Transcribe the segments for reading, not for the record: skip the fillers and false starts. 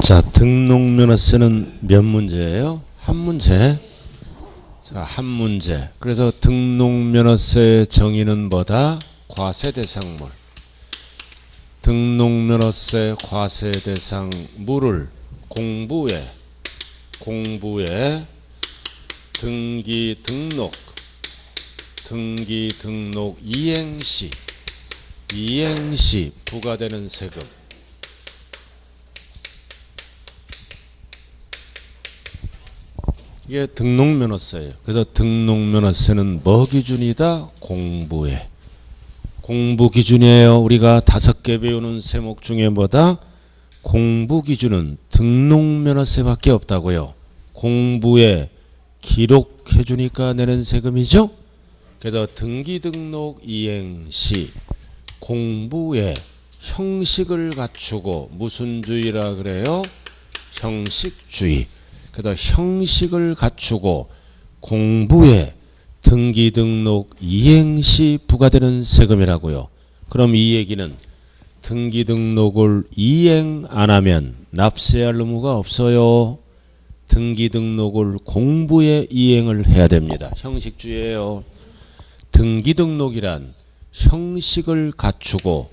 자, 등록면허세는 몇 문제예요? 한 문제. 자, 한 문제. 그래서 등록면허세 정의는 뭐다? 과세대상물. 등록면허세 과세대상물을 공부에 등기 등록 이행시 부과되는 세금. 이게 등록면허세예요. 그래서 등록면허세는 뭐 기준이다? 공부에. 공부 기준이에요. 우리가 5개 배우는 세목 중에 뭐다? 공부 기준은 등록면허세밖에 없다고요. 공부에 기록해 주니까 내는 세금이죠. 그래서 등기등록 이행시 공부에 형식을 갖추고 무슨 주의라 그래요? 형식주의. 그래서 형식을 갖추고 공부에 등기등록 이행시 부과되는 세금이라고요. 그럼 이 얘기는 등기등록을 이행 안 하면 납세할 의무가 없어요. 등기등록을 공부에 이행을 해야 됩니다. 형식주의예요. 등기등록이란 형식을 갖추고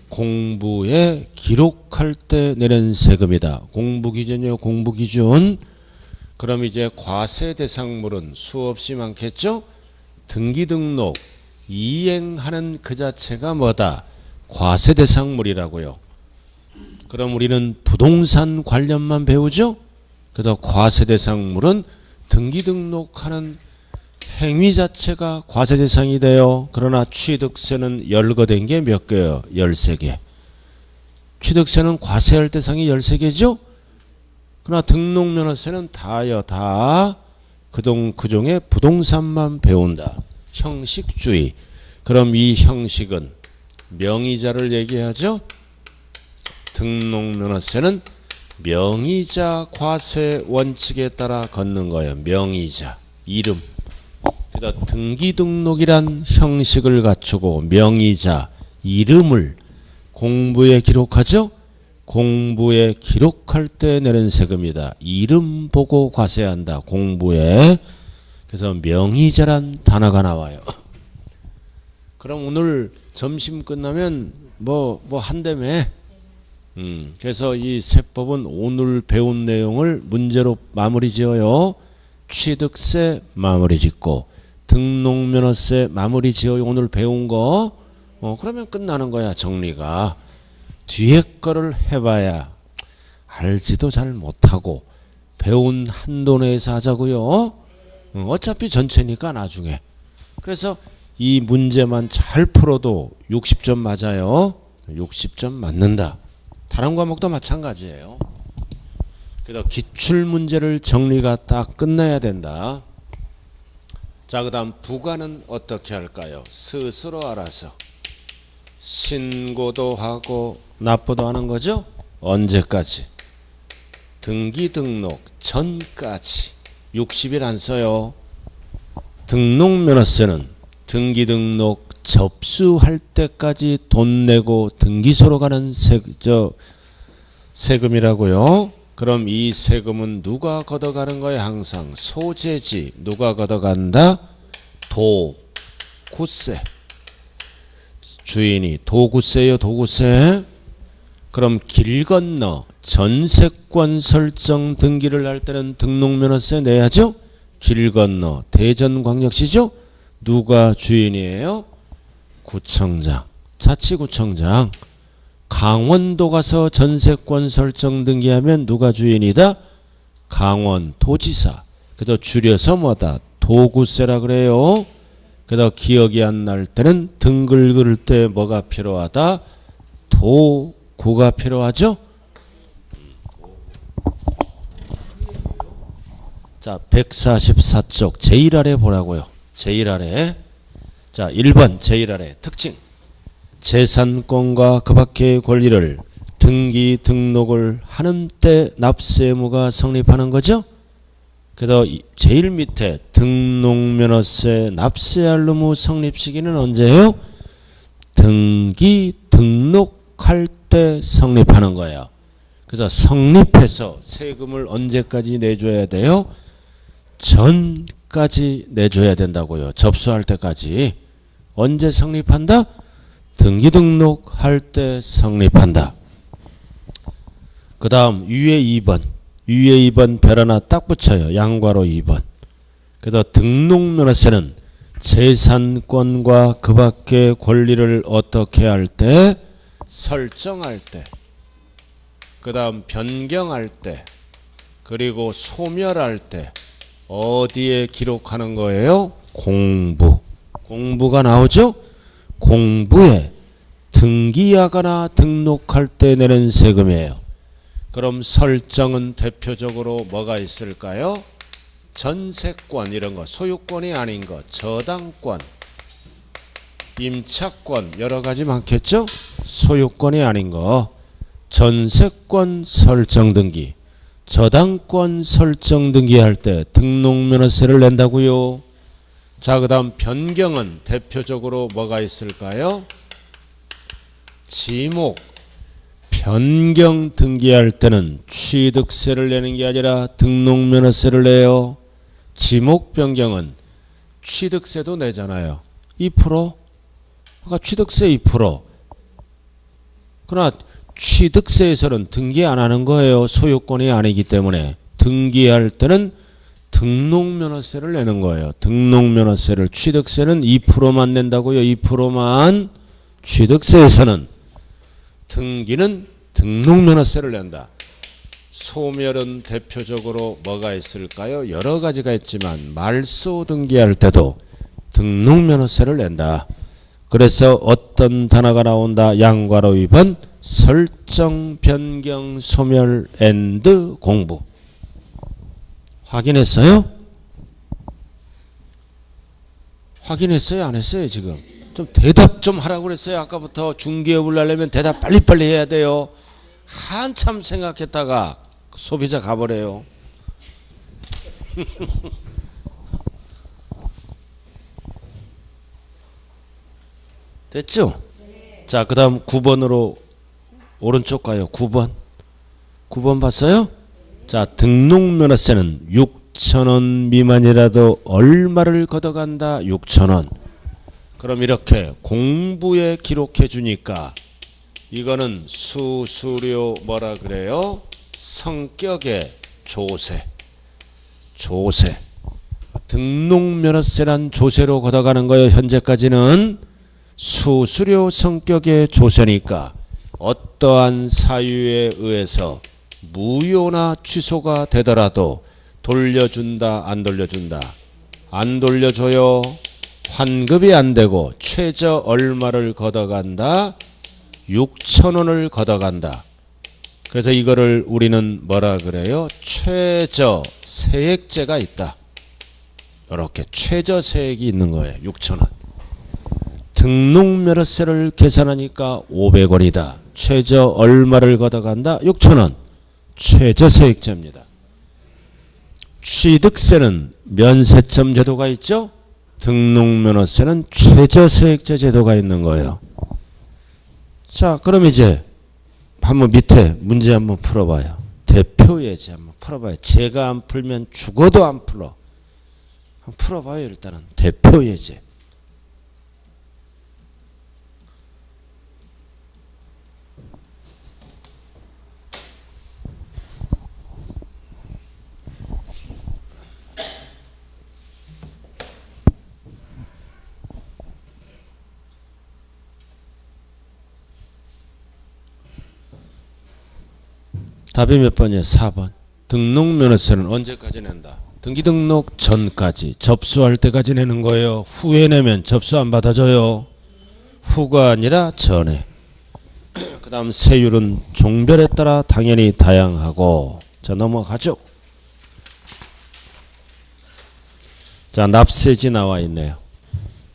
공부에 기록할 때 내는 세금이다. 공부기준이요. 공부기준. 그럼 이제 과세대상물은 수없이 많겠죠? 등기등록 이행하는 그 자체가 뭐다? 과세대상물이라고요. 그럼 우리는 부동산 관련만 배우죠? 그래서 과세대상물은 등기등록하는 행위 자체가 과세대상이 돼요. 그러나 취득세는 열거된 게 몇 개요? 13개. 취득세는 과세할 대상이 13개죠? 그러나 등록면허세는 다요. 다 그종의 부동산만 배운다. 형식주의. 그럼 이 형식은 명의자를 얘기하죠. 등록면허세는 명의자 과세 원칙에 따라 걷는 거예요. 명의자. 이름. 그래서 등기등록이란 형식을 갖추고 명의자 이름을 공부에 기록하죠. 공부에 기록할 때 내는 세금이다. 이름 보고 과세한다. 공부에. 그래서 명의자란 단어가 나와요. 그럼 오늘 점심 끝나면 뭐 한다며. 그래서 이 세법은 오늘 배운 내용을 문제로 마무리 지어요. 취득세 마무리 짓고 등록면허세 마무리 지어요. 오늘 배운 거. 그러면 끝나는 거야. 정리가. 뒤에 거를 해봐야 알지도 잘 못하고 배운 한도 내에서 하자고요. 어차피 전체니까 나중에. 그래서 이 문제만 잘 풀어도 60점 맞아요. 60점 맞는다. 다른 과목도 마찬가지예요. 그래서 기출문제를 정리가 딱 끝나야 된다. 자, 그 다음 부과는 어떻게 할까요? 스스로 알아서 신고도 하고 납부도 하는 거죠. 언제까지? 등기등록 전까지. 60일 안 써요. 등록면허세는 등기등록 접수할 때까지 돈 내고 등기소로 가는 세금이라고요. 그럼 이 세금은 누가 걷어가는 거예요? 항상 소재지. 누가 걷어간다? 도구세. 주인이 도구세요. 도구세. 그럼 길 건너 전세권 설정 등기를 할 때는 등록면허세 내야죠. 길 건너 대전광역시죠. 누가 주인이에요? 구청장. 자치구청장. 강원도 가서 전세권 설정 등기하면 누가 주인이다? 강원도지사. 그래서 줄여서 뭐다? 도구세라 그래요. 그래서 기억이 안 날 때는 등 긁을 때 뭐가 필요하다? 도구가 필요하죠? 자, 144쪽 제일 아래 보라고요. 제일 아래. 자, 1번 제일 아래 특징. 재산권과 그 밖의 권리를 등기 등록을 하는 때 납세 의무가 성립하는 거죠. 그래서 제일 밑에 등록면허세 납세할 의무 성립 시기는 언제예요? 등기 등록할 때 성립하는 거예요. 그래서 성립해서 세금을 언제까지 내줘야 돼요? 전까지 내줘야 된다고요. 접수할 때까지. 언제 성립한다? 등기 등록할 때 성립한다. 그 다음 위에 2번. 위에 2번 별 하나 딱 붙여요. 양괄호 2번. 그래서 등록면허세는 재산권과 그 밖의 권리를 어떻게 할 때? 설정할 때. 그 다음 변경할 때. 그리고 소멸할 때. 어디에 기록하는 거예요? 공부. 공부가 나오죠? 공부에 등기하거나 등록할 때 내는 세금이에요. 그럼 설정은 대표적으로 뭐가 있을까요? 전세권 이런 거, 소유권이 아닌 거, 저당권, 임차권 여러 가지 많겠죠? 소유권이 아닌 거, 전세권 설정 등기, 저당권 설정 등기할 때 등록면허세를 낸다고요. 자, 그 다음 변경은 대표적으로 뭐가 있을까요? 지목. 변경 등기할 때는 취득세를 내는 게 아니라 등록면허세를 내요. 지목 변경은 취득세도 내잖아요. 2%? 아까 취득세 2%. 그러나 취득세에서는 등기 안 하는 거예요. 소유권이 아니기 때문에. 등기할 때는 등록면허세를 내는 거예요. 등록면허세를. 취득세는 2%만 낸다고요. 2%만. 취득세에서는. 등기는 등록면허세를 낸다. 소멸은 대표적으로 뭐가 있을까요? 여러 가지가 있지만 말소 등기할 때도 등록면허세를 낸다. 그래서 어떤 단어가 나온다? 양괄호 2번 설정, 변경, 소멸, 앤드 공부. 확인했어요? 확인했어요? 안 했어요? 지금 좀 대답 좀 하라고 그랬어요. 아까부터 중개업을 하려면 대답 빨리빨리 해야 돼요. 한참 생각했다가 소비자 가버려요. 됐죠? 자, 그 다음 9번으로 오른쪽 가요. 9번. 9번 봤어요? 자, 등록면허세는 6,000원 미만이라도 얼마를 걷어간다? 6,000원. 그럼 이렇게 공부에 기록해 주니까 이거는 수수료 뭐라 그래요? 성격의 조세. 조세. 등록면허세란 조세로 걷어가는 거예요. 현재까지는 수수료 성격의 조세니까 어떠한 사유에 의해서 무효나 취소가 되더라도 돌려준다, 안 돌려준다? 안 돌려줘요. 환급이 안 되고 최저 얼마를 걷어간다? 6,000원을 걷어간다. 그래서 이거를 우리는 뭐라 그래요? 최저 세액제가 있다. 이렇게 최저 세액이 있는 거예요. 6,000원. 등록면허세를 계산하니까 500원이다. 최저 얼마를 걷어간다? 6,000원. 최저 세액제입니다. 취득세는 면세점 제도가 있죠? 등록면허세는 최저세액제 제도가 있는 거예요. 자, 그럼 이제 한번 밑에 문제 한번 풀어봐요. 대표예제 한번 풀어봐요. 제가 안 풀면 죽어도 안 풀어. 한번 풀어봐요. 일단은 대표예제. 답이 몇 번이에요? 4번. 등록면허세는 언제까지 낸다? 등기등록 전까지, 접수할 때까지 내는 거예요. 후에 내면 접수 안 받아줘요. 후가 아니라 전에. 그 다음 세율은 종별에 따라 당연히 다양하고. 자, 넘어가죠. 자, 납세지 나와 있네요.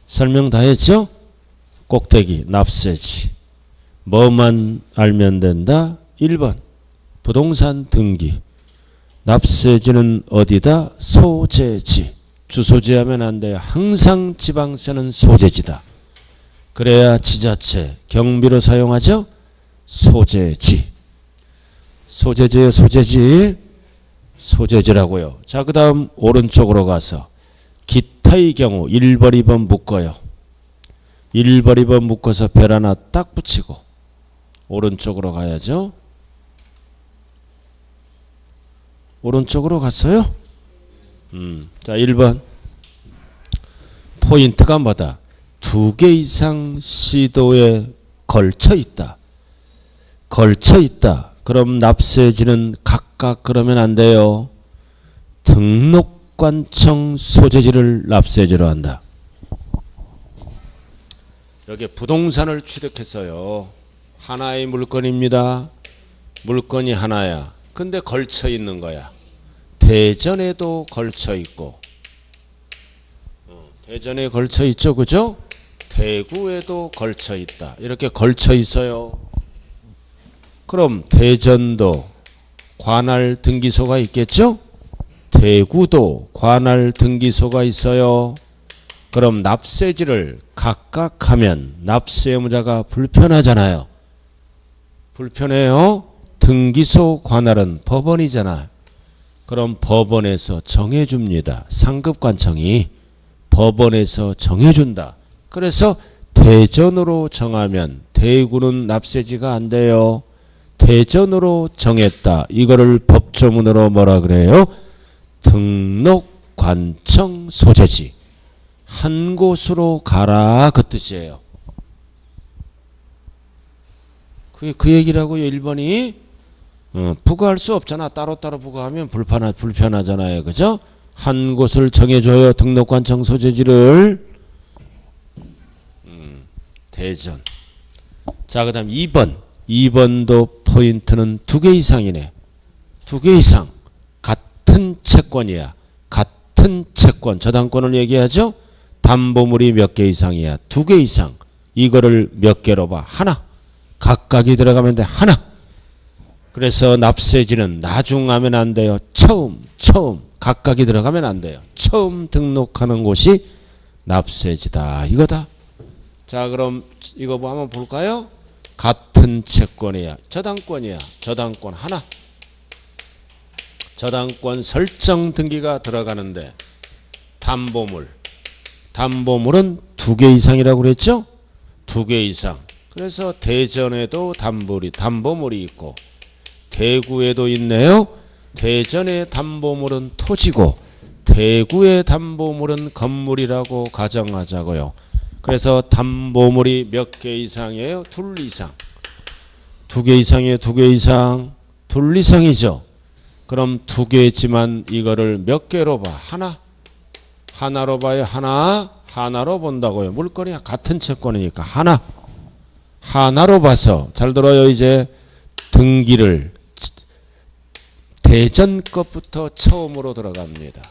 설명 다 했죠? 꼭대기 납세지. 뭐만 알면 된다? 1번 부동산 등기. 납세지는 어디다? 소재지. 주소지하면 안 돼요. 항상 지방세는 소재지다. 그래야 지자체 경비로 사용하죠? 소재지. 소재지예요, 소재지. 소재지라고요. 자, 그 다음 오른쪽으로 가서 기타의 경우 1번, 2번 묶어요. 1번, 2번 묶어서 별 하나 딱 붙이고 오른쪽으로 가야죠. 오른쪽으로 갔어요? 자, 1번. 포인트가 뭐다? 2개 이상 시도에 걸쳐 있다. 걸쳐 있다. 그럼 납세지는 각각 그러면 안 돼요. 등록관청 소재지를 납세지로 한다. 여기 부동산을 취득했어요. 하나의 물건입니다. 물건이 하나야. 근데 걸쳐 있는 거야. 대전에도 걸쳐 있고, 대전에 걸쳐 있죠, 그죠? 대구에도 걸쳐 있다. 이렇게 걸쳐 있어요. 그럼 대전도 관할 등기소가 있겠죠? 대구도 관할 등기소가 있어요. 그럼 납세지를 각각 하면 납세의무자가 불편하잖아요. 불편해요. 등기소 관할은 법원이잖아. 그럼 법원에서 정해줍니다. 상급관청이 법원에서 정해준다. 그래서 대전으로 정하면 대구는 납세지가 안 돼요. 대전으로 정했다. 이거를 법조문으로 뭐라 그래요? 등록관청 소재지. 한 곳으로 가라 그 뜻이에요. 그게 그 얘기라고요. 1번이 부과할 수 없잖아. 따로따로 부과하면 불편하잖아요. 그죠? 한 곳을 정해줘요. 등록관청 소재지를. 대전. 자, 그 다음 2번. 2번도 포인트는 2개 이상이네. 2개 이상. 같은 채권이야. 같은 채권. 저당권을 얘기하죠? 담보물이 몇 개 이상이야. 2개 이상. 이거를 몇 개로 봐? 하나. 각각이 들어가면 돼. 하나. 그래서 납세지는 나중하면 안 돼요. 처음. 각각이 들어가면 안 돼요. 처음 등록하는 곳이 납세지다. 이거다. 자, 그럼 이거 뭐 한번 볼까요? 같은 채권이야. 저당권이야. 저당권 하나. 저당권 설정 등기가 들어가는데 담보물은 2개 이상이라고 그랬죠? 2개 이상. 그래서 대전에도 담보물이 있고 대구에도 있네요. 대전의 담보물은 토지고 대구의 담보물은 건물이라고 가정하자고요. 그래서 담보물이 몇 개 이상이에요? 2 이상. 2개 이상이에요. 2개 이상. 2 이상이죠. 그럼 2개지만 이거를 몇 개로 봐? 하나. 하나로 봐요. 하나로 본다고요. 물건이 같은 채권이니까 하나로 봐서 잘 들어요. 이제 등기를 대전 것부터 처음으로 들어갑니다.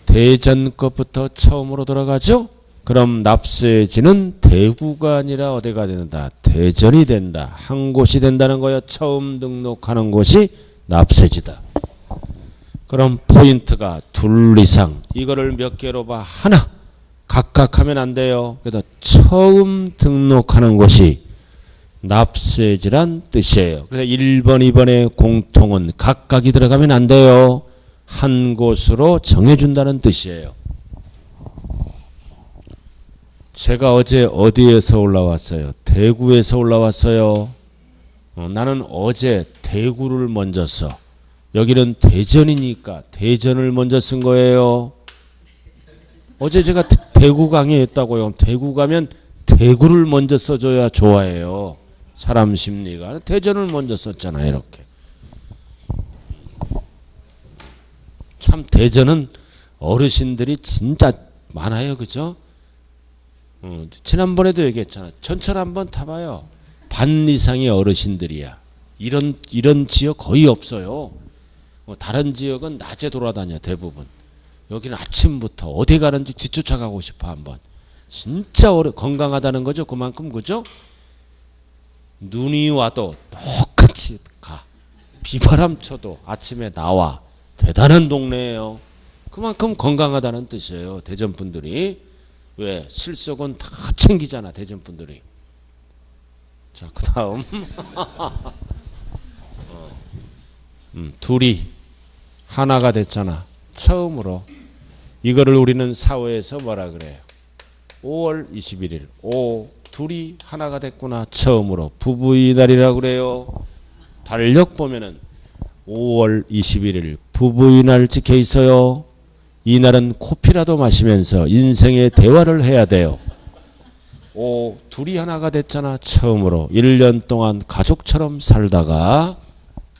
대전 것부터 처음으로 들어가죠? 그럼 납세지는 대구가 아니라 어디가 된다? 대전이 된다. 한 곳이 된다는 거예요. 처음 등록하는 곳이 납세지다. 그럼 포인트가 2 이상. 이거를 몇 개로 봐? 하나. 각각 하면 안 돼요. 그래서 처음 등록하는 곳이 납세지란 뜻이에요. 그래서 1번, 2번의 공통은 각각이 들어가면 안 돼요. 한 곳으로 정해준다는 뜻이에요. 제가 어제 어디에서 올라왔어요? 대구에서 올라왔어요. 나는 어제 대구를 먼저 써. 여기는 대전이니까 대전을 먼저 쓴 거예요. 어제 제가 대구 강의했다고요. 대구 가면 대구를 먼저 써줘야 좋아해요. 사람 심리가. 대전을 먼저 썼잖아요. 이렇게. 참 대전은 어르신들이 진짜 많아요. 그죠? 지난번에도 얘기했잖아. 전철 한번 타봐요. 반 이상의 어르신들이야. 이런 지역 거의 없어요. 다른 지역은 낮에 돌아다녀 대부분. 여기는 아침부터 어디 가는지 뒤쫓아가고 싶어 한번. 진짜 건강하다는 거죠. 그만큼. 그죠? 눈이 와도 똑같이 가. 비바람 쳐도 아침에 나와. 대단한 동네예요. 그만큼 건강하다는 뜻이에요. 대전 분들이. 왜? 실속은 다 챙기잖아. 대전 분들이. 자, 그 다음 둘이 하나가 됐잖아. 처음으로. 이거를 우리는 사회에서 뭐라 그래요? 5월 21일. 둘이 하나가 됐구나. 처음으로. 부부의 날이라고 그래요. 달력 보면은 5월 21일 부부의 날 찍혀 있어요. 이 날은 커피라도 마시면서 인생의 대화를 해야 돼요. 둘이 하나가 됐잖아. 처음으로 1년 동안 가족처럼 살다가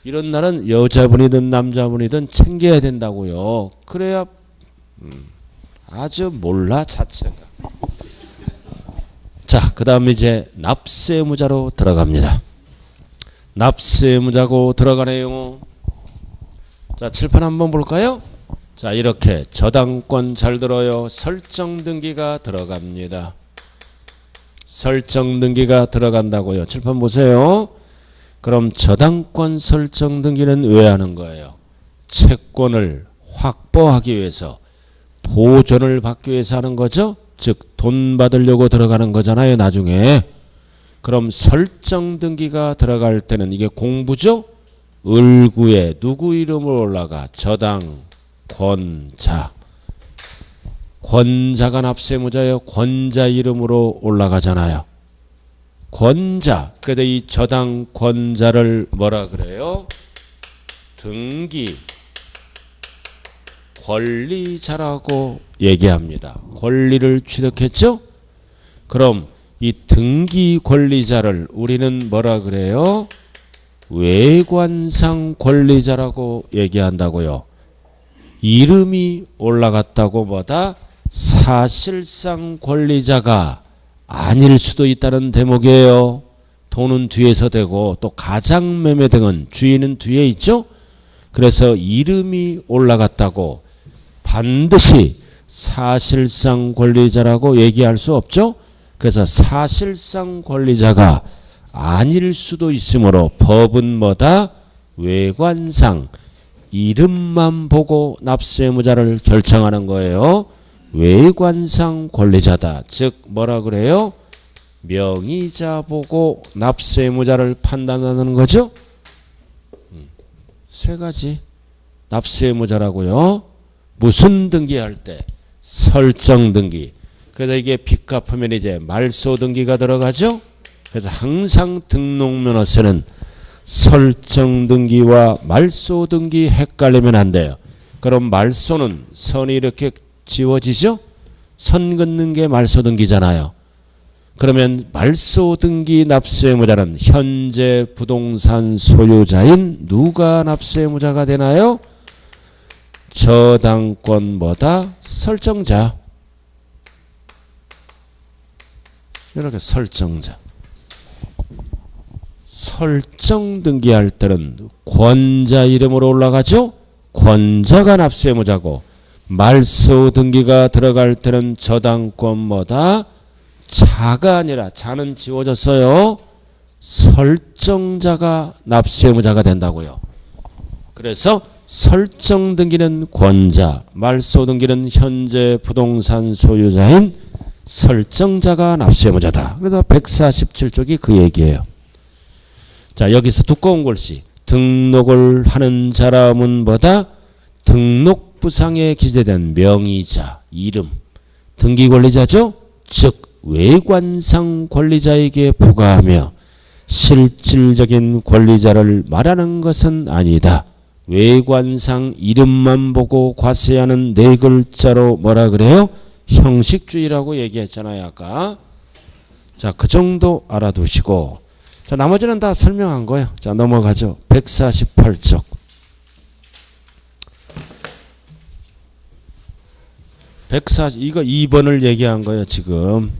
이런 날은 여자분이든 남자분이든 챙겨야 된다고요. 그래야 아주 몰라 자체가. 자, 그 다음 이제 납세무자로 들어갑니다. 납세무자고 들어가네요. 자, 칠판 한번 볼까요? 자, 이렇게 저당권 잘 들어요. 설정 등기가 들어갑니다. 설정 등기가 들어간다고요. 칠판 보세요. 그럼 저당권 설정 등기는 왜 하는 거예요? 채권을 확보하기 위해서, 보존을 받기 위해서 하는 거죠. 즉 돈 받으려고 들어가는 거잖아요. 나중에. 그럼 설정 등기가 들어갈 때는 이게 공부죠. 을구에 누구 이름으로 올라가? 저당 권자. 권자가 납세무자예요. 권자 이름으로 올라가잖아요. 권자. 그래도 이 저당 권자를 뭐라 그래요? 등기 권리자라고 얘기합니다. 권리를 취득했죠? 그럼 이 등기 권리자를 우리는 뭐라 그래요? 외관상 권리자라고 얘기한다고요. 이름이 올라갔다고 보다 사실상 권리자가 아닐 수도 있다는 대목이에요. 돈은 뒤에서 되고 또 가장매매 등은 주인은 뒤에 있죠. 그래서 이름이 올라갔다고 반드시 사실상 권리자라고 얘기할 수 없죠. 그래서 사실상 권리자가 아닐 수도 있으므로 법은 뭐다? 외관상 이름만 보고 납세무자를 결정하는 거예요. 외관상 권리자다. 즉 뭐라 그래요? 명의자 보고 납세무자를 판단하는 거죠. 세 가지 납세무자라고요. 무슨 등기할 때? 설정 등기. 그래서 이게 빚 갚으면 이제 말소 등기가 들어가죠. 그래서 항상 등록면허서는 설정 등기와 말소 등기 헷갈리면 안 돼요. 그럼 말소는 선이 이렇게 지워지죠? 선 긋는 게 말소 등기잖아요. 그러면 말소 등기 납세무자는 현재 부동산 소유자인 누가 납세무자가 되나요? 저당권 뭐다? 설정자. 이렇게 설정자. 설정 등기할 때는 권자 이름으로 올라가죠? 권자가 납세무자고, 말소 등기가 들어갈 때는 저당권 뭐다? 자가 아니라, 자는 지워졌어요. 설정자가 납세무자가 된다고요. 그래서 설정 등기는 권자, 말소 등기는 현재 부동산 소유자인 설정자가 납세무자다. 그래서 147쪽이 그 얘기예요. 자, 여기서 두꺼운 글씨. 등록을 하는 사람은 뭐다? 등록부상에 기재된 명의자, 이름. 등기권리자죠? 즉 외관상 권리자에게 부과하며 실질적인 권리자를 말하는 것은 아니다. 외관상 이름만 보고 과세하는 네 글자로 뭐라 그래요? 형식주의라고 얘기했잖아요, 아까. 자, 그 정도 알아두시고. 자, 나머지는 다 설명한 거예요. 자, 넘어가죠. 148쪽. 이거 2번을 얘기한 거예요, 지금.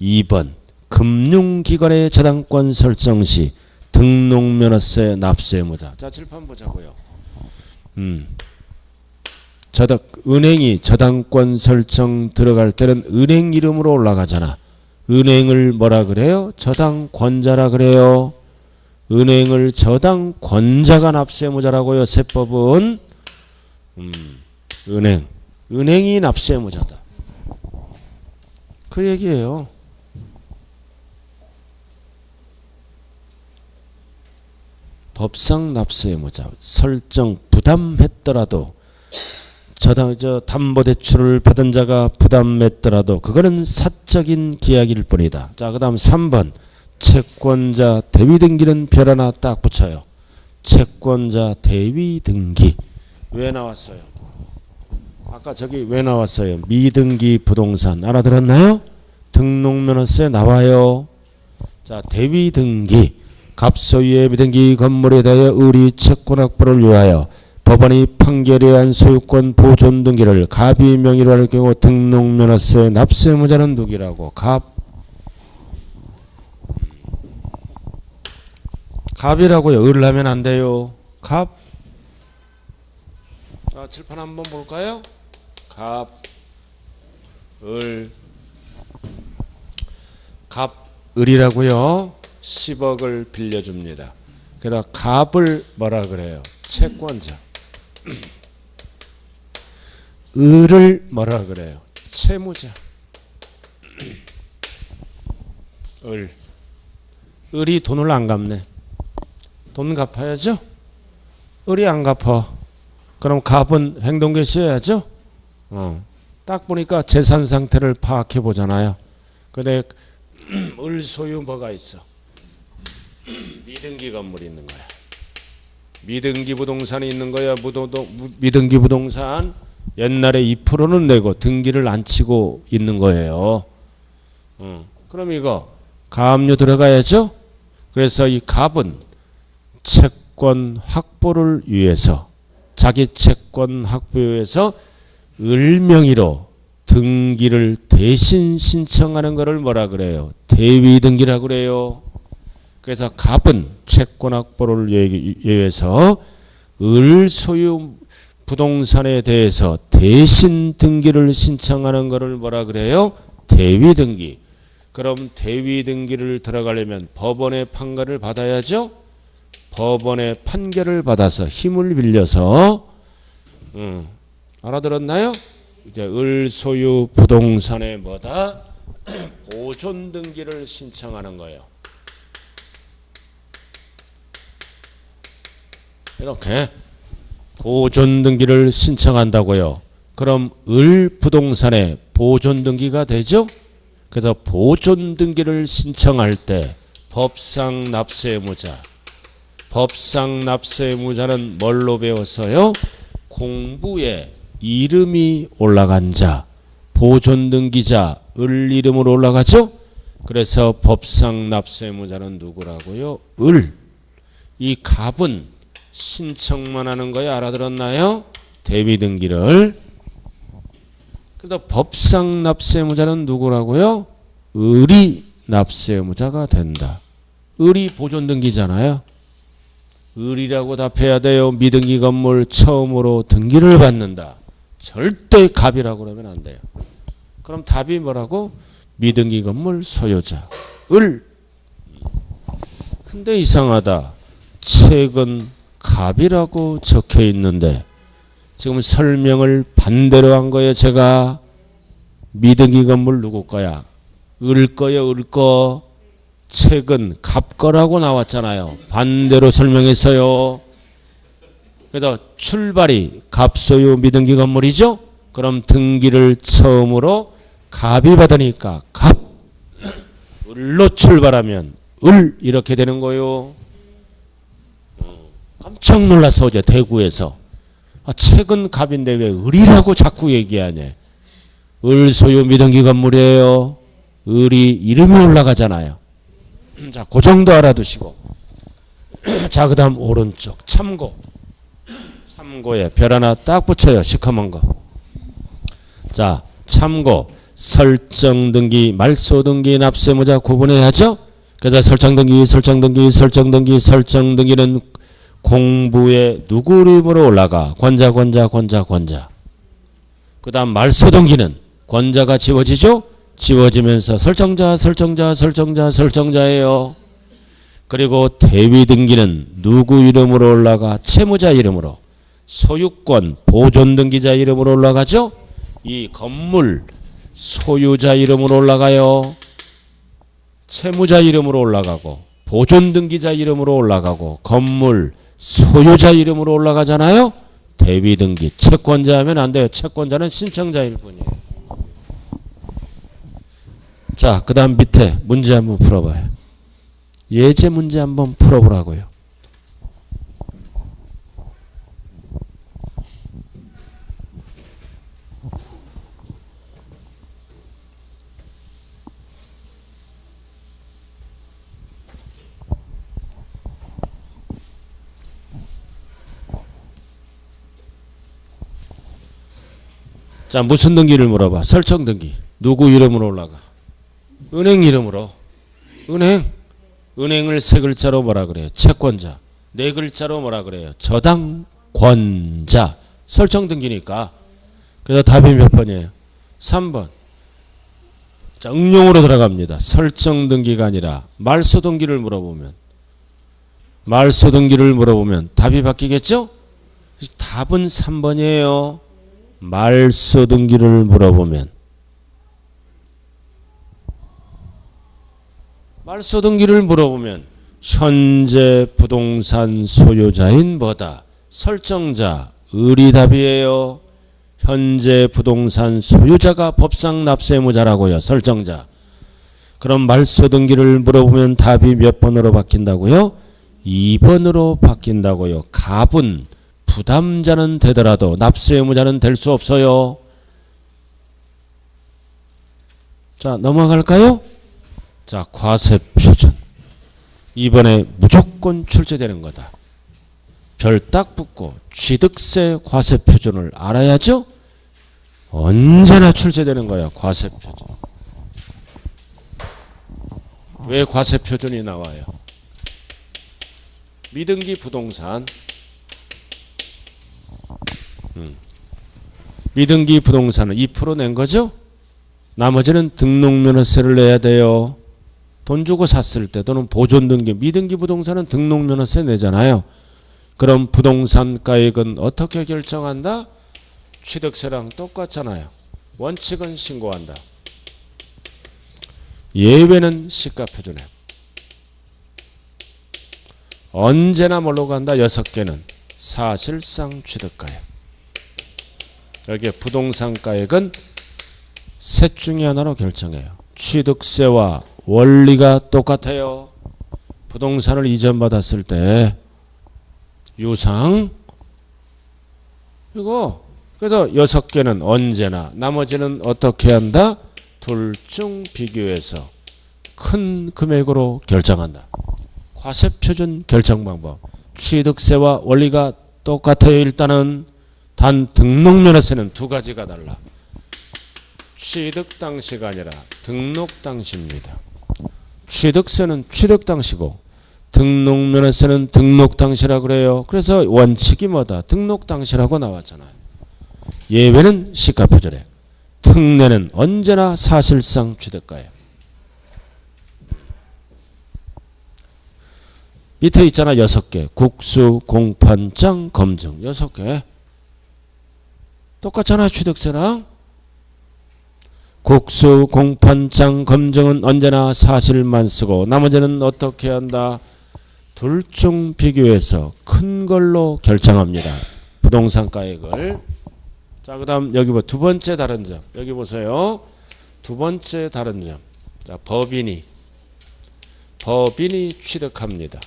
2번. 금융기관의 저당권 설정 시 등록면허세 납세무자. 자, 칠판 보자고요. 은행이 저당권 설정 들어갈 때는 은행 이름으로 올라가잖아. 은행을 뭐라 그래요? 저당권자라 그래요. 은행을 저당권자가 납세무자라고요. 세법은 은행이 납세무자다. 그 얘기예요. 법상 납세의무자 설정 부담했더라도 저 담보대출을 받은 자가 부담했더라도 그거는 사적인 계약일 뿐이다. 자, 그 다음 3번 채권자 대위등기는 별 하나 딱 붙여요. 채권자 대위등기 왜 나왔어요? 아까 저기 왜 나왔어요? 미등기 부동산 알아들었나요? 등록면허서에 나와요. 자, 대위등기 갑소유의 미등기 건물에 대하여 의리 채권 확보를 위하여 법원이 판결에 의한 소유권 보존 등기를 갑이 명의로 할 경우 등록면허서에 납세의무자는 누구라고? 갑이라고요. 을을 하면 안 돼요. 갑. 자, 칠판 한번 볼까요? 갑, 을. 갑, 을이라고요. 10억을 빌려줍니다. 그러다 갑을 뭐라 그래요? 채권자. 을을 뭐라 그래요? 채무자. 을. 을이 돈을 안 갚네. 돈 갚아야죠? 을이 안 갚아. 그럼 갑은 행동개시 해야죠? 딱 보니까 재산 상태를 파악해 보잖아요. 근데 을 소유 뭐가 있어? 미등기 건물이 있는 거야. 미등기 부동산이 있는 거야. 미등기 부동산 옛날에 2%는 내고 등기를 안 치고 있는 거예요. 그럼 이거 가압류 들어가야죠. 그래서 이 갑은 채권 확보를 위해서 자기 채권 확보를 위해서 을 명의로 등기를 대신 신청하는 것을 뭐라 그래요? 대위등기라고 그래요. 그래서 갑은 채권 확보를 위해서 을 소유 부동산에 대해서 대신 등기를 신청하는 것을 뭐라 그래요? 대위등기. 그럼 대위등기를 들어가려면 법원의 판결을 받아야죠. 법원의 판결을 받아서 힘을 빌려서 알아들었나요? 이제 을 소유 부동산의 뭐다? 보존 등기를 신청하는 거예요. 이렇게 보존 등기를 신청한다고요. 그럼 을 부동산의 보존 등기가 되죠? 그래서 보존 등기를 신청할 때 법상 납세의무자. 법상 납세의무자는 뭘로 배웠어요? 공부에 이름이 올라간 자. 보존 등기자 을 이름으로 올라가죠? 그래서 법상 납세의무자는 누구라고요? 을. 이 갑은 신청만 하는 거에 알아들었나요? 대위등기를. 그래서 법상 납세의무자는 누구라고요? 을이 납세의무자가 된다. 을이 보존등기잖아요. 을이라고 답해야 돼요. 미등기 건물 처음으로 등기를 받는다. 절대 갑이라고 그러면 안 돼요. 그럼 답이 뭐라고? 미등기 건물 소유자 을. 근데 이상하다. 책은 갑이라고 적혀 있는데 지금 설명을 반대로 한 거예요. 제가 미등기 건물 누구 거야? 을 거요, 을 거. 책은 갑 거라고 나왔잖아요. 반대로 설명했어요. 그래서 출발이 갑 소유 미등기 건물이죠. 그럼 등기를 처음으로 갑이 받으니까 갑. 을로 출발하면 을 이렇게 되는 거요. 깜짝 놀라서 어제 대구에서 책은 갑인데 왜 을이라고 자꾸 얘기하냐. 을 소유 미등기 건물이에요. 을이 이름이 올라가잖아요. 자, 그 정도 알아두시고. 자, 그 다음 오른쪽 참고. 참고에 별 하나 딱 붙여요. 시커먼 거. 자, 참고. 설정등기, 말소등기, 납세의무자 구분해야죠. 그래서 설정등기는 공부에 누구 이름으로 올라가? 권자. 그 다음 말소등기는 권자가 지워지죠? 지워지면서 설정자예요. 그리고 대위등기는 누구 이름으로 올라가? 채무자 이름으로. 소유권 보존등기자 이름으로 올라가죠? 이 건물 소유자 이름으로 올라가요. 채무자 이름으로 올라가고 보존등기자 이름으로 올라가고 건물 소유자 이름으로 올라가잖아요. 대위등기. 채권자 하면 안 돼요. 채권자는 신청자일 뿐이에요. 자, 그 다음 밑에 문제 한번 풀어봐요. 예제 문제 한번 풀어보라고요. 자, 무슨 등기를 물어봐. 설정 등기. 누구 이름으로 올라가? 은행 이름으로. 은행을 세 글자로 뭐라 그래요? 채권자. 네 글자로 뭐라 그래요? 저당권자. 설정 등기니까. 그래서 답이 몇 번이에요? 3번. 자, 응용으로 들어갑니다. 설정 등기가 아니라 말소 등기를 물어보면 답이 바뀌겠죠? 답은 3번이에요. 말소 등기를 물어보면 현재 부동산 소유자인 뭐다? 설정자. 을이 답이에요. 현재 부동산 소유자가 법상 납세의무자라고요. 설정자. 그럼 말소 등기를 물어보면 답이 몇 번으로 바뀐다고요? 2번으로 바뀐다고요. 갑은 부담자는 되더라도 납세의무자는 될 수 없어요. 자, 넘어갈까요? 자, 과세표준. 이번에 무조건 출제되는 거다. 별 딱 붙고 취득세 과세표준을 알아야죠. 언제나 출제되는 거야. 과세표준. 왜 과세표준이 나와요? 미등기 부동산. 미등기 부동산은 2% 낸 거죠? 나머지는 등록면허세를 내야 돼요. 돈 주고 샀을 때 또는 보존등기. 미등기 부동산은 등록면허세 내잖아요. 그럼 부동산가액은 어떻게 결정한다? 취득세랑 똑같잖아요. 원칙은 신고한다. 예외는 시가표준액. 언제나 뭘로 간다? 6개는 사실상 취득가액. 여기에 부동산가액은 셋 중에 하나로 결정해요. 취득세와 원리가 똑같아요. 부동산을 이전받았을 때 유상 이거 그래서 6개는 언제나 나머지는 어떻게 한다? 둘 중 비교해서 큰 금액으로 결정한다. 과세표준 결정 방법. 취득세와 원리가 똑같아요. 일단은 단 등록면허세는 두 가지가 달라. 취득 당시가 아니라 등록 당시입니다. 취득세는 취득 당시고 등록면허세는 등록 당시라 그래요. 그래서 원칙이 뭐다? 등록 당시라고 나왔잖아요. 예외는 시가표준액. 특례는 언제나 사실상 취득가액. 밑에 있잖아. 6개. 국수, 공판장, 검증. 6개. 똑같잖아. 취득세랑. 국수, 공판장, 검증은 언제나 사실만 쓰고 나머지는 어떻게 한다? 둘 중 비교해서 큰 걸로 결정합니다. 부동산가액을. 자, 그 다음 여기 두 번째 다른 점. 여기 보세요. 두 번째 다른 점. 자, 법인이 취득합니다.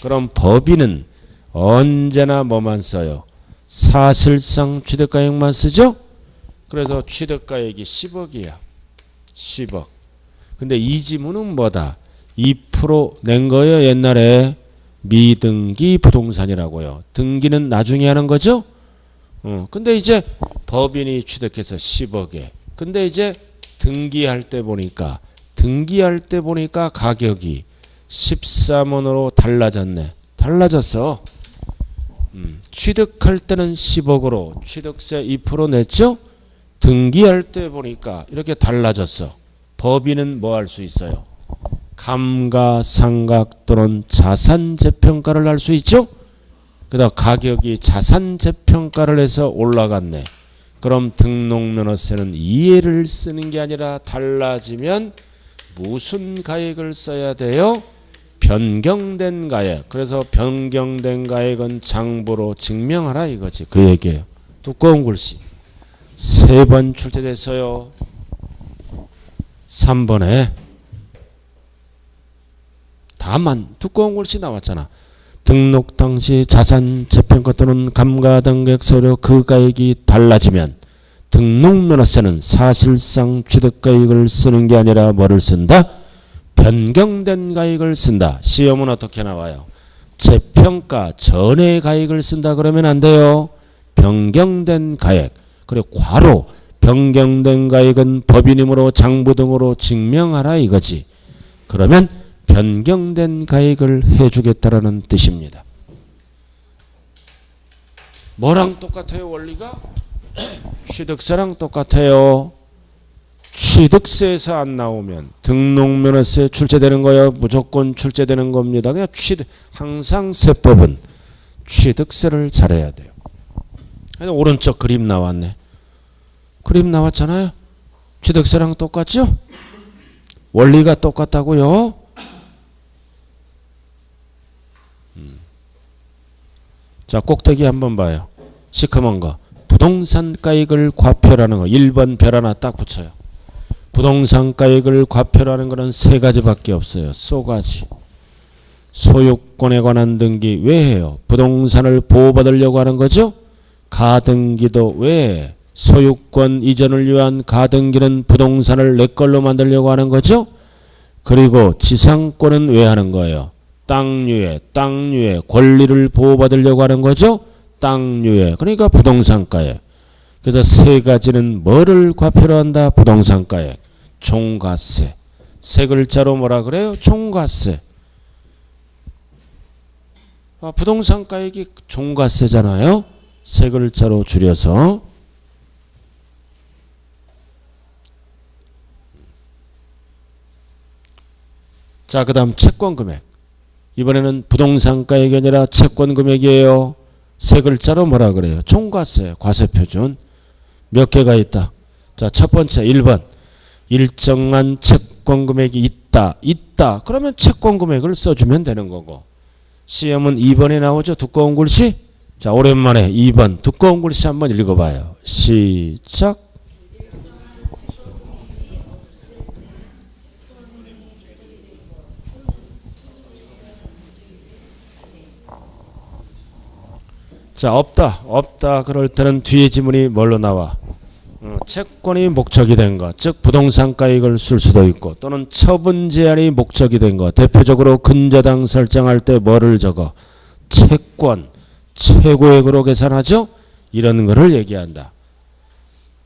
그럼 법인은 언제나 뭐만 써요? 사실상 취득가액만 쓰죠? 그래서 취득가액이 10억이야. 10억. 근데 이 지문은 뭐다? 2% 낸 거예요. 옛날에 미등기 부동산이라고요. 등기는 나중에 하는 거죠? 근데 이제 법인이 취득해서 10억에. 근데 이제 등기할 때 보니까 가격이 13원으로 달라졌네. 달라졌어. 취득할 때는 10억으로 취득세 2% 냈죠? 등기할 때 보니까 이렇게 달라졌어. 법인은 뭐 할 수 있어요? 감가상각 또는 자산재평가를 할 수 있죠? 그다음 가격이 자산재평가를 해서 올라갔네. 그럼 등록면허세는 이해를 쓰는 게 아니라 달라지면 무슨 가액을 써야 돼요? 변경된 가액. 그래서 변경된 가액은 장부로 증명하라 이거지. 그 얘기예요. 두꺼운 글씨. 3번 출제됐어요. 3번에 다만 두꺼운 글씨 나왔잖아. 등록 당시 자산 재평가 또는 감가당각 서류 그 가액이 달라지면 등록면허세는 사실상 취득가액을 쓰는 게 아니라 뭐를 쓴다? 변경된 가액을 쓴다. 시험은 어떻게 나와요? 재평가 전의 가액을 쓴다 그러면 안 돼요. 변경된 가액. 그리고 괄호 변경된 가액은 법인이므로 장부 등으로 증명하라 이거지. 그러면 변경된 가액을 해주겠다라는 뜻입니다. 뭐랑 똑같아요 원리가? 취득세랑 똑같아요. 취득세에서 안 나오면 등록면허세 출제되는 거예요. 무조건 출제되는 겁니다. 그냥 항상 세법은 취득세를 잘해야 돼요. 오른쪽 그림 나왔네. 그림 나왔잖아요. 취득세랑 똑같죠? 원리가 똑같다고요. 자, 꼭대기 한번 봐요. 시커먼 거. 부동산 가액을 과표라는 거. 1번 별 하나 딱 붙여요. 부동산 가액을 과표라는 거는 3가지밖에 없어요. 쏘가지. 소유권에 관한 등기 왜 해요? 부동산을 보호받으려고 하는 거죠? 가등기도 왜 해? 소유권 이전을 위한 가등기는 부동산을 내 걸로 만들려고 하는 거죠? 그리고 지상권은 왜 하는 거예요? 땅유예 권리를 보호받으려고 하는 거죠? 땅유예. 그러니까 부동산가액. 그래서 3가지는 뭐를 과표로 한다? 부동산가액. 종가세. 3글자로 뭐라 그래요? 종가세. 부동산가액이 종가세잖아요. 3글자로 줄여서. 자, 그 다음 채권금액. 이번에는 부동산가액이 아니라 채권금액이에요. 3글자로 뭐라 그래요? 종가세, 과세표준. 몇 개가 있다? 자, 첫 번째 1번. 일정한 채권금액이 있다. 그러면 채권금액을 써주면 되는 거고. 시험은 2번에 나오죠? 두꺼운 글씨? 자, 오랜만에 2번 두꺼운 글씨 한번 읽어봐요. 시작. 자, 없다 그럴 때는 뒤에 지문이 뭘로 나와? 채권이 목적이 된 것, 즉 부동산가액을 쓸 수도 있고, 또는 처분 제한이 목적이 된 것. 대표적으로 근저당 설정할 때 뭐를 적어? 채권, 최고액으로 계산하죠? 이런 거를 얘기한다.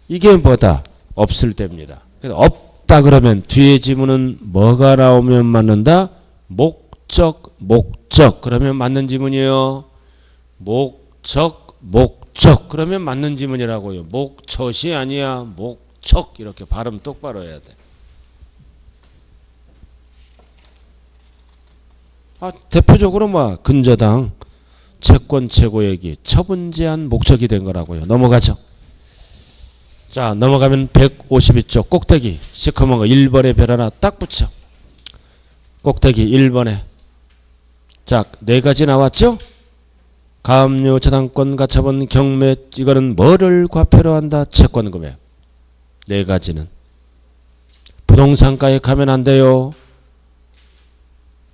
이게 뭐다? 없을 때입니다. 그래서 없다 그러면 뒤에 지문은 뭐가 나오면 맞는다? 목적. 그러면 맞는 지문이에요. 목적 그러면 맞는 지문이라고요. 목젖이 아니야. 목적. 이렇게 발음 똑바로 해야 돼. 대표적으로 근저당 채권 최고액이 처분 제한 목적이 된 거라고요. 넘어가죠. 자, 넘어가면 152쪽 꼭대기 시커먼 거 1번에 별 하나 딱 붙여. 꼭대기 1번에 자, 4가지 나왔죠? 가압류, 저당권, 가처분, 경매. 이거는 뭐를 과표로 한다? 채권금액. 4가지는. 부동산가액 하면 안 돼요.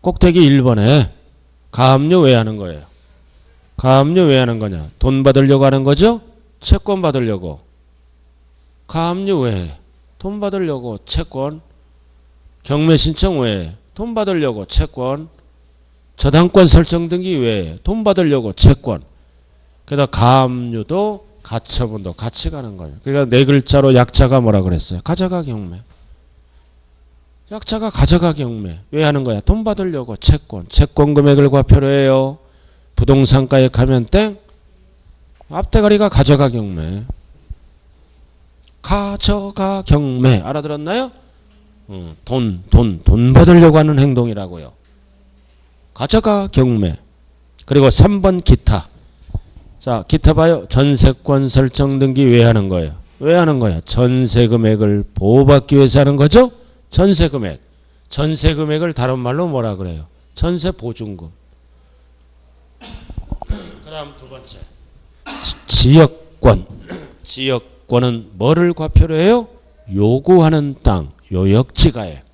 꼭대기 1번에 가압류 왜 하는 거예요? 가압류 왜 하는 거냐? 돈 받으려고 하는 거죠? 채권 받으려고. 가압류 왜 해? 돈 받으려고. 채권. 경매 신청 왜 해? 돈 받으려고. 채권. 저당권 설정 등기 왜? 돈 받으려고. 채권. 그러다 가압류도 가처분도 같이 가는 거예요. 그러니까 4글자로 약자가 뭐라 그랬어요? 가져가 경매. 약자가 가져가 경매. 왜 하는 거야? 돈 받으려고. 채권. 채권 금액을 과표로 해요. 부동산가액 하면 땡. 앞대가리가 가져가 경매. 가져가 경매. 알아들었나요? 돈 받으려고 하는 행동이라고요. 가져가 경매. 그리고 3번 기타. 자, 기타 봐요. 전세권 설정 등기 왜 하는 거예요? 왜 하는 거야? 전세 금액을 보호받기 위해서 하는 거죠? 전세 금액. 전세 금액을 다른 말로 뭐라 그래요? 전세 보증금. 그 다음 두 번째. 지역권. 지역권은 뭐를 과표로 해요? 요구하는 땅, 요역지가액.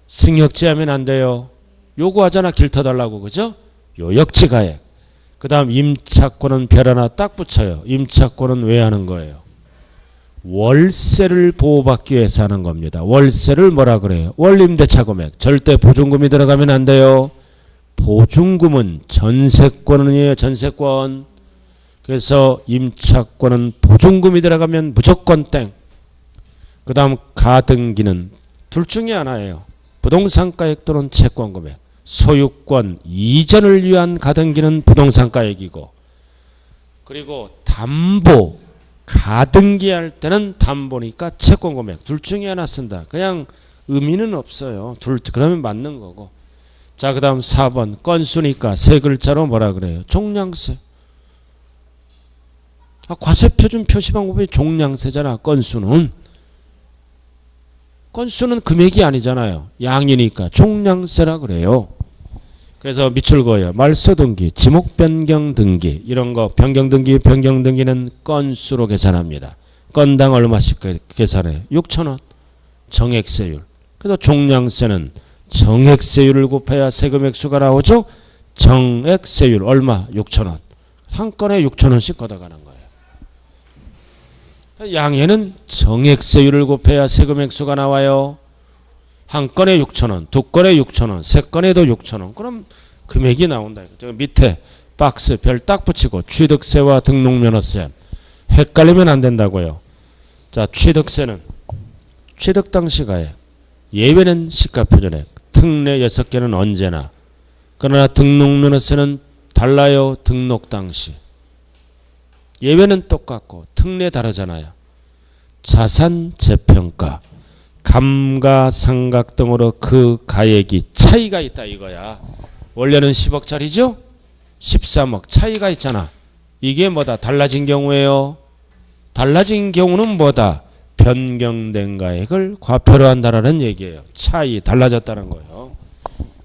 승역지하면 안 돼요. 요구하잖아, 길 터달라고, 그죠? 요역지가액. 그 다음 임차권은 별 하나 딱 붙여요. 임차권은 왜 하는 거예요? 월세를 보호받기 위해서 하는 겁니다. 월세를 뭐라 그래요? 월임대차 금액. 절대 보증금이 들어가면 안 돼요. 보증금은 전세권이에요. 전세권. 그래서 임차권은 보증금이 들어가면 무조건 땡. 그 다음 가등기는 둘 중에 하나예요. 부동산가액 또는 채권금액. 소유권 이전을 위한 가등기는 부동산가액이고, 그리고 담보 가등기할 때는 담보니까 채권금액. 둘 중에 하나 쓴다. 그냥 의미는 없어요. 그러면 맞는 거고. 자, 그 다음 4번 건수니까 세 글자로 뭐라 그래요? 종량세. 과세표준 표시방법이 종량세잖아. 건수는 금액이 아니잖아요. 양이니까 종량세라 그래요. 그래서 밑줄 그어요. 말소등기, 지목변경등기 이런 거 변경등기는 건수로 계산합니다. 건당 얼마씩 계산해요? 6,000원. 정액세율. 그래서 종량세는 정액세율을 곱해야 세금액수가 나오죠. 정액세율 얼마? 6,000원. 한 건에 6,000원씩 걷어가는 거예요. 양에는 정액세율을 곱해야 세금액수가 나와요. 한 건에 6,000원, 두 건에 6,000원, 세 건에도 6,000원. 그럼 금액이 나온다. 저 밑에 박스 별 딱 붙이고 취득세와 등록면허세. 헷갈리면 안 된다고요. 자, 취득세는 취득 당시 가액, 예외는 시가표준액, 특례 6개는 언제나. 그러나 등록면허세는 달라요. 등록 당시. 예외는 똑같고 특례 다르잖아요. 자산 재평가, 감가상각 등으로 그 가액이 차이가 있다 이거야. 원래는 10억짜리죠? 13억 차이가 있잖아. 이게 뭐다? 달라진 경우예요. 달라진 경우는 뭐다? 변경된 가액을 과표로 한다라는 얘기예요. 차이 달라졌다는 거예요.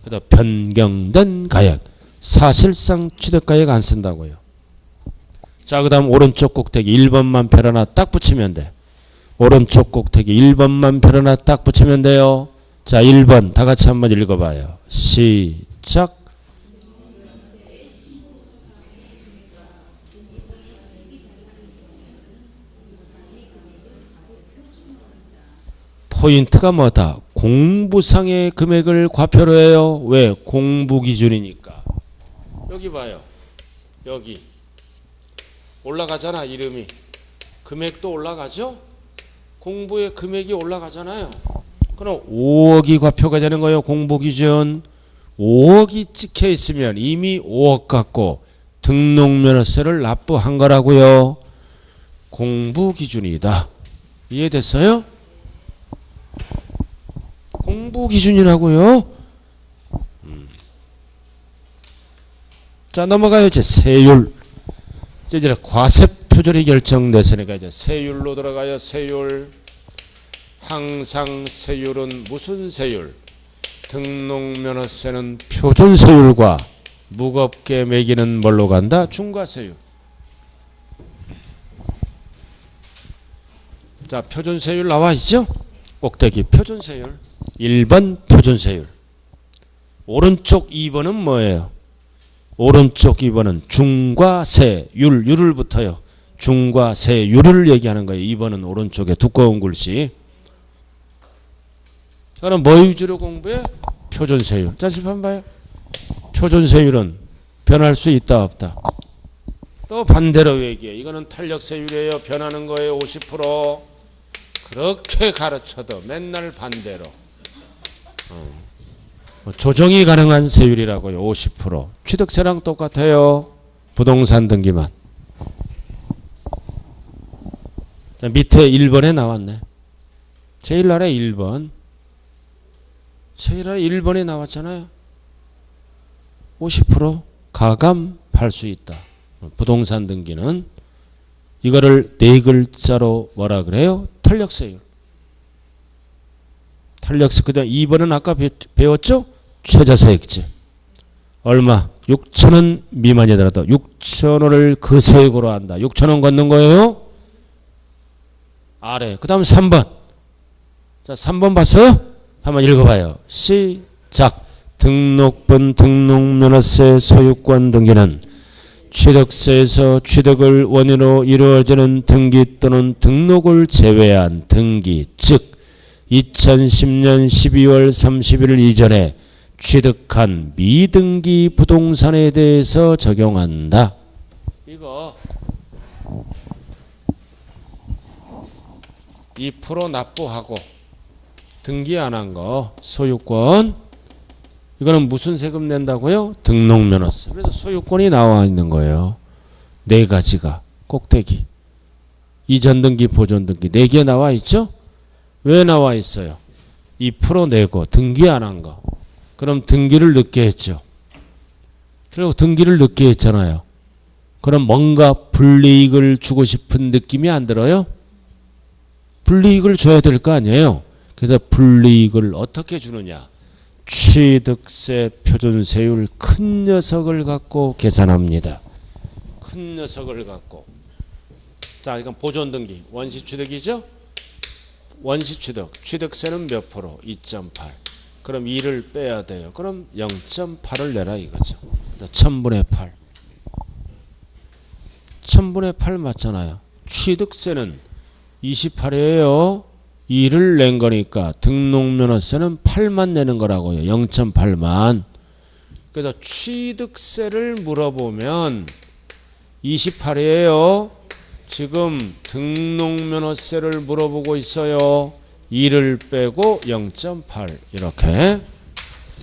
그래서 변경된 가액, 사실상 취득가액 안 쓴다고요. 자, 그 다음 오른쪽 꼭대기 1번만 별 하나 딱 붙이면 돼. 오른쪽 꼭대기 1번만 별 하나 딱 붙이면 돼요. 자, 1번 다 같이 한번 읽어봐요. 시작. 포인트가 뭐다? 공부상의 금액을 과표로 해요. 왜? 공부 기준이니까. 여기 봐요. 여기 올라가잖아. 이름이. 금액도 올라가죠? 공부의 금액이 올라가잖아요. 그럼 5억이 과표가 되는 거예요. 공부 기준. 5억이 찍혀 있으면 이미 5억 갖고 등록면허세를 납부한 거라고요. 공부 기준이다. 이해됐어요? 공부 기준이라고요. 자, 넘어가요. 이제 세율. 이제 과세 표준이 결정됐으니까 이제 세율로 들어가요. 세율. 항상 세율은 무슨 세율? 등록면허세는 표준세율과 무겁게 매기는 뭘로 간다? 중과세율. 자, 표준세율 나와 있죠? 꼭대기 표준세율. 1번 표준세율. 오른쪽 2번은 뭐예요? 오른쪽 2번은 중과세율. 율을 붙어요. 중과세율을 얘기하는 거예요. 2번은 오른쪽에 두꺼운 글씨. 그럼 뭐 위주로 공부해? 표준세율. 자, 칠판 봐요. 표준세율은 변할 수 있다 없다. 또 반대로 얘기해. 이거는 탄력세율이에요. 변하는 거예요. 50%. 그렇게 가르쳐도 맨날 반대로. 조정이 가능한 세율이라고요. 50%. 취득세랑 똑같아요. 부동산 등기만. 자, 밑에 1번에 나왔네. 제일 아래 1번. 제일 아래 1번에 나왔잖아요. 50% 가감할 수 있다. 부동산 등기는. 이거를 네 글자로 뭐라 그래요? 탄력세율. 탄력세. 그 다음 2번은 아까 배웠죠? 최저세액제. 얼마? 6,000원 미만이더라도 6,000원을 그 세액으로 한다. 6,000원 걷는 거예요. 아래. 그 다음 3번. 자, 3번 봤어요? 한번 읽어봐요. 시작. 등록분 등록면허세 소유권 등기는 취득세에서 취득을 원인으로 이루어지는 등기 또는 등록을 제외한 등기, 즉 2010년 12월 30일 이전에 취득한 미등기 부동산에 대해서 적용한다. 이거 2% 납부하고 등기 안 한 거 소유권, 이거는 무슨 세금 낸다고요? 등록면허세. 그래서 소유권이 나와 있는 거예요. 네 가지가 꼭대기. 이전 등기, 보존 등기 4개 나와 있죠? 왜 나와 있어요? 2% 내고 등기 안 한 거. 그럼 등기를 늦게 했죠. 결국 등기를 늦게 했잖아요. 그럼 뭔가 불이익을 주고 싶은 느낌이 안 들어요? 불이익을 줘야 될 거 아니에요. 그래서 불이익을 어떻게 주느냐? 취득세 표준세율 큰 녀석을 갖고 계산합니다. 큰 녀석을 갖고. 자, 이건 보존등기 원시취득이죠? 원시취득 취득세는 몇 프로? 2.8. 그럼 2를 빼야 돼요. 그럼 0.8을 내라 이거죠. 1000분의 8. 1000분의 8 맞잖아요. 취득세는 28이에요. 2를 낸 거니까 등록면허세는 8만 내는 거라고요. 0.8만. 그래서 취득세를 물어보면 28이에요. 지금 등록면허세를 물어보고 있어요. 2를 빼고 0.8 이렇게.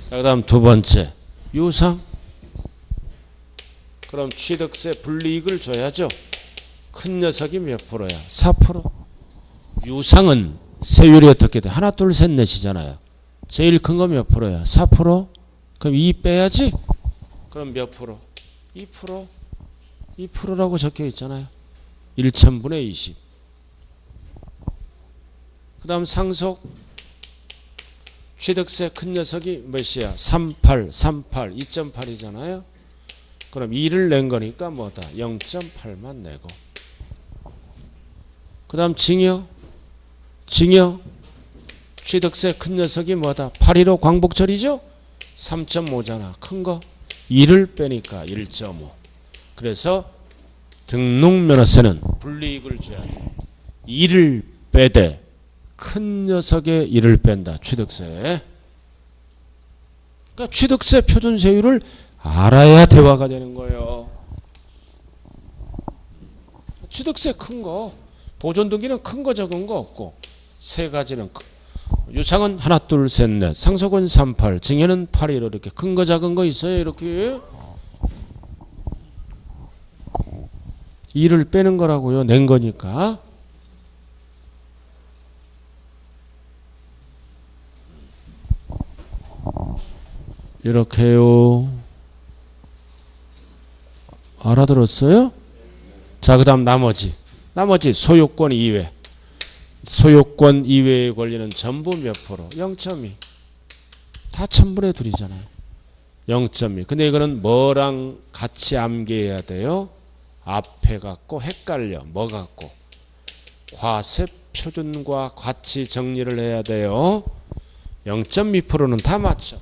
자, 그 다음 두 번째 유상. 그럼 취득세 불이익을 줘야죠. 큰 녀석이 몇 프로야? 4%. 유상은 세율이 어떻게 돼? 하나 둘 셋 넷이잖아요. 제일 큰 거 몇 프로야? 4%. 그럼 2 빼야지. 그럼 몇 프로? 2%. 2%라고 적혀 있잖아요. 1000분의 20. 그 다음 상속. 취득세 큰 녀석이 몇이야? 38, 2.8이잖아요. 그럼 2를 낸 거니까 뭐다? 0.8만 내고. 그 다음 징여. 징여. 취득세 큰 녀석이 뭐다? 8.15 광복절이죠? 3.5잖아. 큰 거. 2를 빼니까 1.5. 그래서 등록면허세는 불이익을 줘야 돼. 2를 빼되 큰 녀석의 1을 뺀다. 취득세. 그러니까 취득세 표준세율을 알아야 대화가 되는 거예요. 취득세 큰 거. 보존등기는 큰 거 적은 거 없고 세 가지는 유상은 하나 둘 셋 넷, 상속은 38, 증여는 8, 1 이렇게 큰 거 작은 거 있어요. 이렇게 2를 빼는 거라고요. 낸 거니까. 이렇게요. 알아들었어요? 자, 그 다음 나머지 소유권 이외. 소유권 이외의 권리는 전부 몇 프로? 0.2. 다 1000분의 2이잖아요. 0.2. 근데 이거는 뭐랑 같이 암기해야 돼요? 앞에 갖고 헷갈려. 뭐 갖고? 과세 표준과 같이 정리를 해야 돼요. 0.2%는 다 맞죠.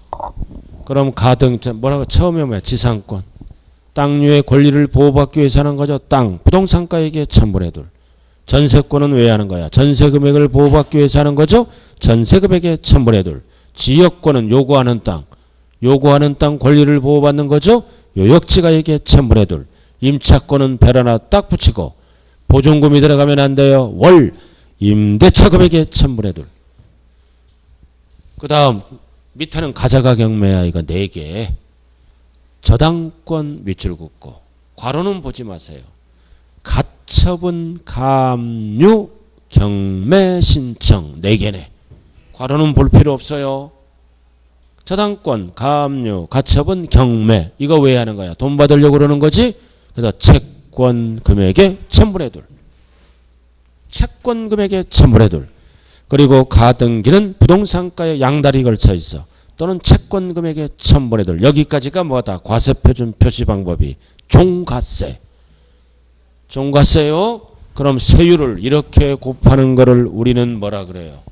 그럼 가등점 뭐라고? 처음에 뭐야? 지상권. 땅류의 권리를 보호받기 위해서 하는 거죠. 땅. 부동산가액의 1000분의 2. 전세권은 왜 하는 거야? 전세금액을 보호받기 위해서 하는 거죠. 전세금액의 1000분의 2. 지역권은 요구하는 땅 권리를 보호받는 거죠. 요역지가액의 1000분의 2. 임차권은 별 하나 딱 붙이고 보존금이 들어가면 안 돼요. 월 임대차 금액의 1000분의 2. 그 다음 밑에는 가자가 경매야. 이거 4개. 저당권 밑줄 긋고 괄호는 보지 마세요. 가처분 감유 경매 신청 4개네. 괄호는 볼 필요 없어요. 저당권 감유 가처분 경매 이거 왜 하는 거야? 돈 받으려고 그러는 거지. 그래서 채권 금액의 1000분의 2. 채권 금액의 1000분의 2. 그리고 가등기는 부동산가에 양다리 걸쳐 있어. 또는 채권 금액의 1000분의 1. 여기까지가 뭐다? 과세표준 표시 방법이 종가세. 종가세요. 그럼 세율을 이렇게 곱하는 거를 우리는 뭐라 그래요?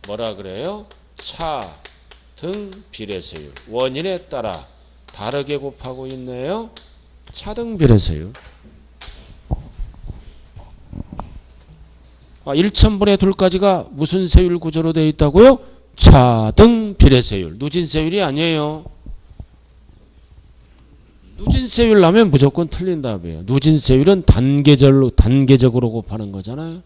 뭐라 그래요? 차등 비례세율. 원인에 따라 다르게 곱하고 있네요. 차등 비례세율. 1000분의 2까지가 무슨 세율 구조로 되어 있다고요? 차등 비례세율. 누진세율이 아니에요. 누진세율 나면 무조건 틀린 답이에요. 누진세율은 단계적으로 곱하는 거잖아요.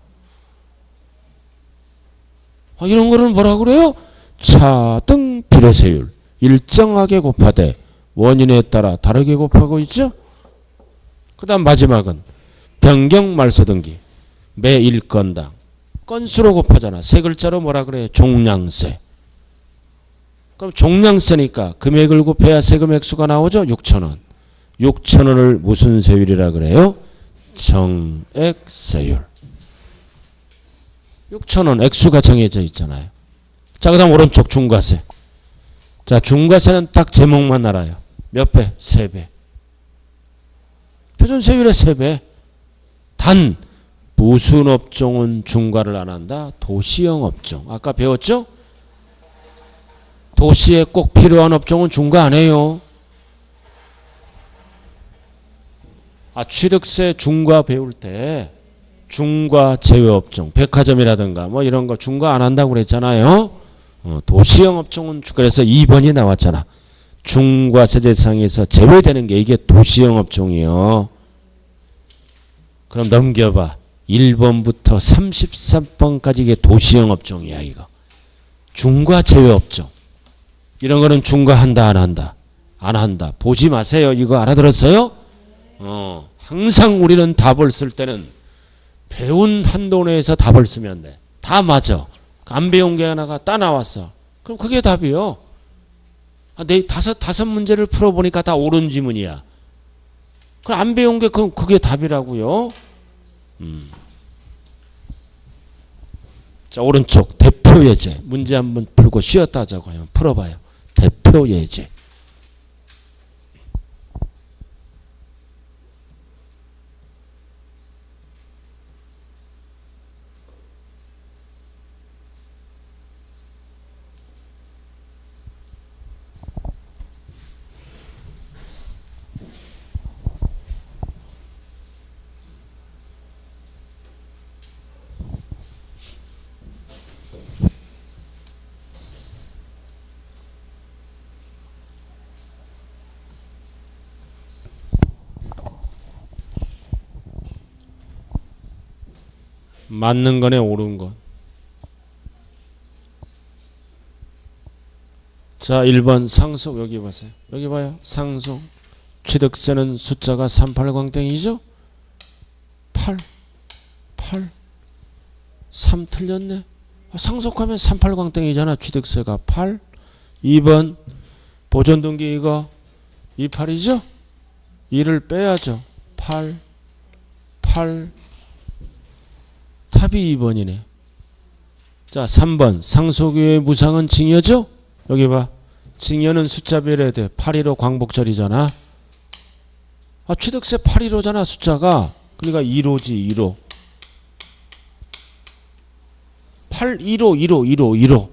이런 거를 뭐라 그래요? 차등 비례세율. 일정하게 곱하되 원인에 따라 다르게 곱하고 있죠. 그 다음 마지막은 변경 말소등기. 매 1건당 건수로 곱하잖아. 세 글자로 뭐라 그래? 종량세. 그럼 종량세니까 금액을 곱해야 세금 액수가 나오죠. 6,000원. 6,000원을 무슨 세율이라 그래요? 정액세율. 6,000원 액수가 정해져 있잖아요. 자, 그 다음 오른쪽 중과세. 자, 중과세는 딱 제목만 알아요. 몇 배? 3배. 표준세율의 3배. 단 무슨 업종은 중과를 안 한다? 도시형 업종. 아까 배웠죠? 도시에 꼭 필요한 업종은 중과 안 해요. 취득세 중과 배울 때 중과 제외업종, 백화점이라든가 뭐 이런 거 중과 안 한다고 그랬잖아요. 도시형 업종은 그래서 2번이 나왔잖아. 중과세 대상에서 제외되는 게 이게 도시형 업종이요. 그럼 넘겨봐. 1번부터 33번까지 이게 도시형 업종이야 이거. 중과 제외업종. 이런 거는 중과한다 안 한다? 안 한다. 보지 마세요. 이거 알아들었어요? 항상 우리는 답을 쓸 때는 배운 한도 내에서 답을 쓰면 돼. 다 맞아. 안 배운 게 하나가 따 나왔어. 그럼 그게 답이요. 다섯 문제를 풀어보니까 다 옳은 지문이야. 그럼 안 배운 게 그게 답이라고요. 자, 오른쪽 대표 예제. 문제 한번 풀고 쉬었다 하자고 하면 풀어봐요. 대표 예제. 맞는 거네 옳은 거. 자, 1번 상속. 여기 보세요. 여기 봐요. 상속. 취득세는 숫자가 38광땡이죠? 8 3 틀렸네. 상속하면 38광땡이잖아. 취득세가 8. 2번 보존등기 이거 28이죠? 2를 빼야죠. 8 답이 2번이네. 자, 3번 상속유의 무상은 징여죠? 여기 봐. 징여는 숫자별에 돼. 815 광복절이잖아. 취득세 815잖아 숫자가. 그러니까 1호지 1호. 815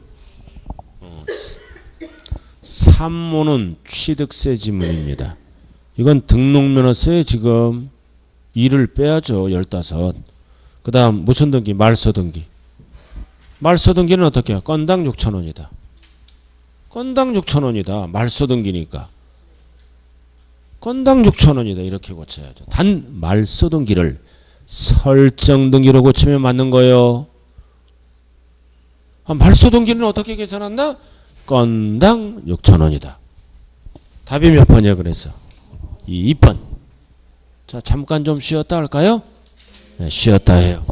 3호는 취득세 지문입니다. 이건 등록면허세에 지금 2를 빼야죠. 15. 그 다음 무슨 등기? 말소등기. 말소등기는 어떻게 해요? 건당 6,000원이다. 건당 6,000원이다. 말소등기니까. 건당 6,000원이다. 이렇게 고쳐야죠. 단 말소등기를 설정등기로 고치면 맞는 거예요. 말소등기는 어떻게 계산한다? 건당 6,000원이다. 답이 몇 번이야 그래서? 2번. 자, 잠깐 좀 쉬었다 할까요? 네, 쉬었다 해요.